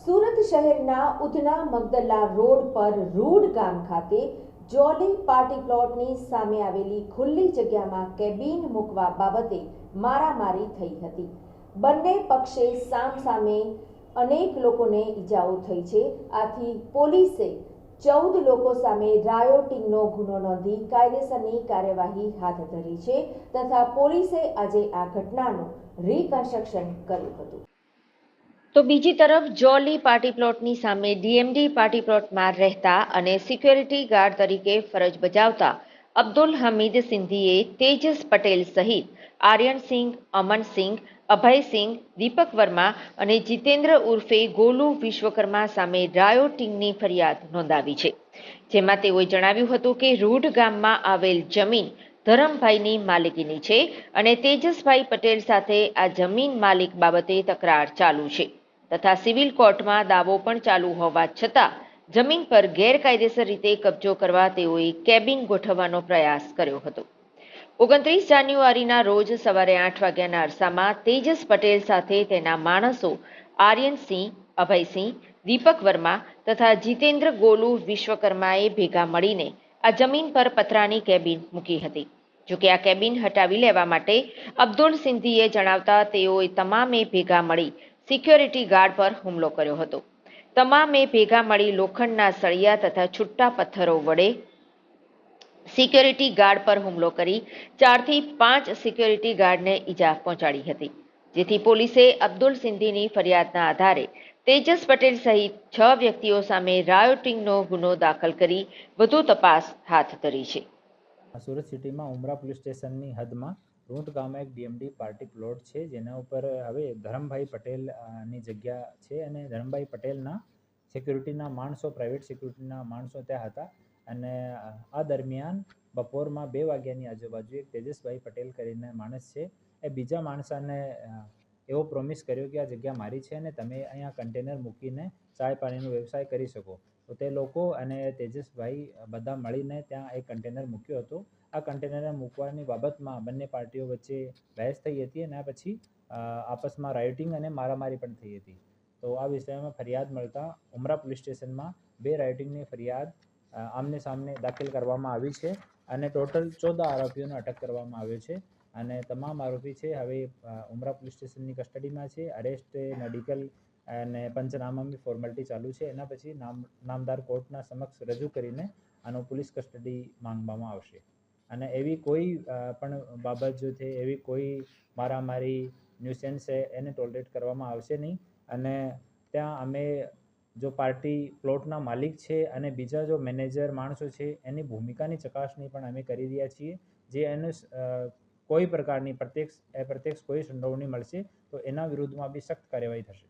સુરત શહેરના ઉધના મગદલા રોડ પર રૂડ ગામ ખાતે જોલી પાર્ટી પ્લોટની સામે આવેલી ખુલ્લી જગ્યામાં કેબિન મૂકવા બાબતે મારામારી થઈ હતી। બંને પક્ષે સામસામે અનેક લોકોને ઈજાઓ થઈ છે। આથી પોલીસે 14 લોકો સામે રાયોટિંગનો ગુનો નોંધી કાયદેસરની કાર્યવાહી હાથ ધરી છે તથા પોલીસે આજે આ ઘટનાનું રિકન્સ્ટ્રક્શન કર્યું હતું। તો બીજી તરફ જોલી પાર્ટી પ્લોટની સામે ડીએમડી પાર્ટી પ્લોટમાં રહેતા અને સિક્યોરિટી ગાર્ડ તરીકે ફરજ બજાવતા અબ્દુલ હમીદ સિંધીએ તેજસ પટેલ સહિત આર્યનસિંહ, અમનસિંહ, અભયસિંહ, દીપક વર્મા અને જીતેન્દ્ર ઉર્ફે ગોલુ વિશ્વકર્મા સામે રાયોટિંગની ફરિયાદ નોંધાવી છે। જેમાં તેઓએ જણાવ્યું હતું કે રૂડ ગામમાં આવેલ જમીન ધરમભાઈની માલિકીની છે અને તેજસભાઈ પટેલ સાથે આ જમીન માલિક બાબતે તકરાર ચાલુ છે તથા સિવિલ કોર્ટમાં દાવો પણ ચાલુ હોવા છતાં જમીન પર ગેરકાયદેસર રીતે કબજો કરવા તેઓએ કેબિન ગોઠવવાનો પ્રયાસ કર્યો હતો। 29 જાન્યુઆરીના રોજ સવારે 8 વાગ્યાના અરસામાં તેજસ પટેલ સાથે તેના માણસો આર્યનસિંહ, અભયસિંહ, દીપક વર્મા તથા જીતેન્દ્ર ગોલુ વિશ્વકર્માએ ભેગા મળીને આ જમીન પર પતરાની કેબિન મૂકી હતી। જોકે આ કેબિન હટાવી લેવા માટે અબ્દુલ સિંધીએ જણાવતા તેઓએ તમામે ભેગા મળી સિક્યોરિટી ગાર્ડ પર હુમલો કર્યો હતો। તમામે ભેગા મળી લોખંડના સળિયા તથા છૂટા પથ્થરો વડે સિક્યોરિટી ગાર્ડ પર હુમલો કરી 4 થી 5 સિક્યોરિટી ગાર્ડને ઈજા પહોંચાડી હતી। જેથી પોલીસે અબ્દુલ સિંધીની ફરિયાદના આધારે તેજસ પટેલ સહિત 6 વ્યક્તિઓ સામે રાયોટિંગનો ગુનો દાખલ કરી વધુ તપાસ હાથ ધરી છે। સુરત સિટીમાં ઉમરા પોલીસ સ્ટેશનની હદમાં રૂંટ ગામમાં એક ડીએમડી પાર્ટી પ્લોટ છે જેના ઉપર હવે ધરમભાઈ પટેલની જગ્યા છે અને ધરમભાઈ પટેલના સિક્યુરિટીના માણસો, પ્રાઇવેટ સિક્યુરિટીના માણસો ત્યાં હતા અને આ દરમિયાન બપોરમાં 2 વાગ્યાની આજુબાજુ એક તેજસભાઈ પટેલ કરીને માણસ છે એ બીજા માણસાને એવો પ્રોમિસ કર્યો કે આ જગ્યા મારી છે અને તમે અહીંયા કન્ટેનર મૂકીને ચાય પાણીનો વ્યવસાય કરી શકો। તો તે લોકો અને તેજસભાઈ બધા મળીને ત્યાં એક કન્ટેનર મૂક્યો હતો। આ કન્ટેનર મૂકવાની બાબતમાં બંને પાર્ટીઓ વચ્ચે બહેસ થઈ હતી અને પછી આપસમાં રાયોટિંગ અને મારામારી પણ થઈ હતી। તો આ વિષયમાં ફરિયાદ મળતા ઉમરા પોલીસ સ્ટેશનમાં 2 રાયોટિંગની ફરિયાદ આમને સામને દાખલ કરવામાં આવી છે અને ટોટલ 14 આરોપીઓને અટક કરવામાં આવ્યો છે અને તમામ આરોપી છે હવે ઉમરા પોલીસ સ્ટેશનની કસ્ટડીમાં છે। અરેસ્ટ, મેડિકલ અને પંચનામાની ફોર્માલિટી ચાલુ છે। એના પછી નામદાર કોર્ટના સમક્ષ રજૂ કરીને આનો પોલીસ કસ્ટડી માંગવામાં આવશે અને એવી કોઈ પણ બાબત જો છે એવી કોઈ મારામારી ન્યુસેન્સ છે એને ટોલરેટ કરવામાં આવશે નહીં અને ત્યાં અમે જો પાર્ટી પ્લોટના માલિક છે અને બીજા જો મેનેજર માણસો છે એની ભૂમિકાની ચકાસણી પણ અમે કરી રહ્યા છીએ। જે એને કોઈ પ્રકારની પ્રત્યક્ષ કોઈ સંડોવણી મળશે તો એના વિરુદ્ધમાં બી સખ્ત કાર્યવાહી થશે।